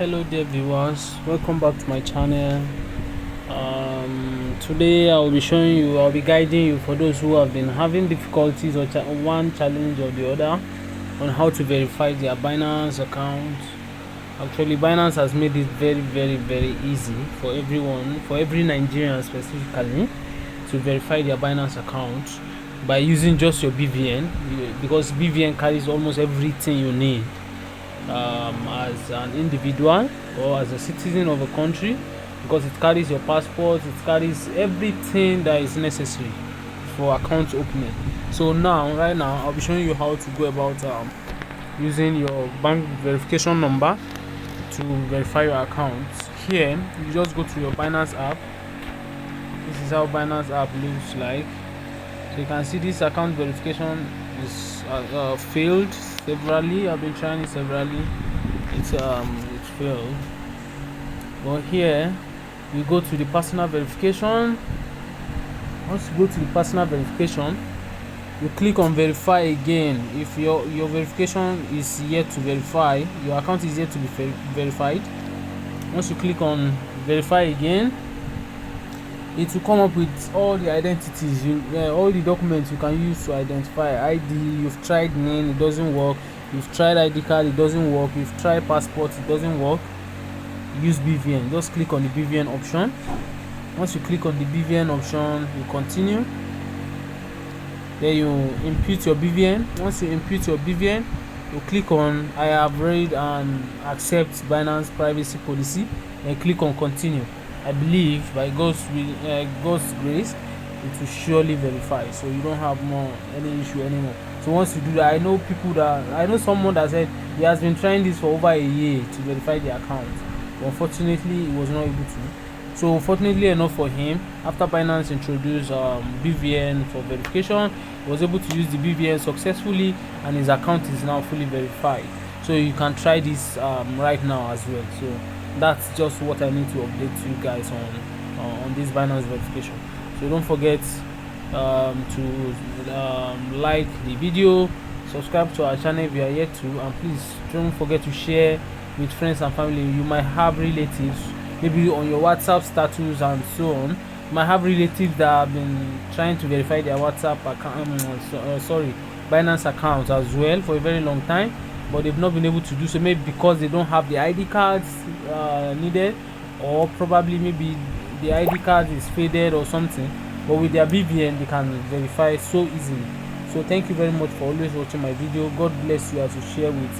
Hello there viewers, welcome back to my channel. Today I'll be guiding you for those who have been having difficulties or one challenge or the other on how to verify their Binance account. Actually, Binance has made it very easy for everyone, for every Nigerian specifically, to verify their Binance account by using just your BVN, because BVN carries almost everything you need as an individual or as a citizen of a country, because it carries your passport, it carries everything that is necessary for account opening. So right now I'll be showing you how to go about using your bank verification number to verify your account. Here you just go to your Binance app. This is how Binance app looks like. So you can see this account verification is failed severally. I've been trying it severally. It's failed. But here you go to the personal verification. Once you go to the personal verification, you click on verify again. If your verification is yet to verify, your account is yet to be verified. Once you click on verify again, it will come up with all the identities, all the documents you can use to identify. ID, you've tried name, it doesn't work. You've tried ID card, it doesn't work. You've tried passport, it doesn't work. Use BVN. Just click on the BVN option. Once you click on the BVN option, you continue. Then you input your BVN. Once you input your BVN, you click on I have read and accept Binance privacy policy, and click on continue. I believe by God's grace, it will surely verify, so you don't have any issue anymore. So once you do that, I know someone that said he has been trying this for over a year to verify the account, but unfortunately he was not able to. So fortunately enough for him, after Binance introduced BVN for verification, he was able to use the BVN successfully, and his account is now fully verified. So you can try this right now as well. So that's just what I need to update you guys on this Binance verification. So don't forget to like the video, subscribe to our channel if you are yet to, and please don't forget to share with friends and family. You might have relatives, maybe on your WhatsApp status and so on. You might have relatives that have been trying to verify their WhatsApp account, Binance account as well for a very long time, but they've not been able to do so, maybe because they don't have the ID cards needed, or probably maybe the ID card is faded or something. But with their BVN, they can verify so easily. So thank you very much for always watching my video. God bless you as you share with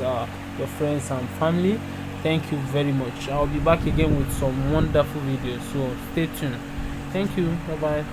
your friends and family. Thank you very much. I'll be back again with some wonderful videos, so stay tuned. Thank you. Bye bye.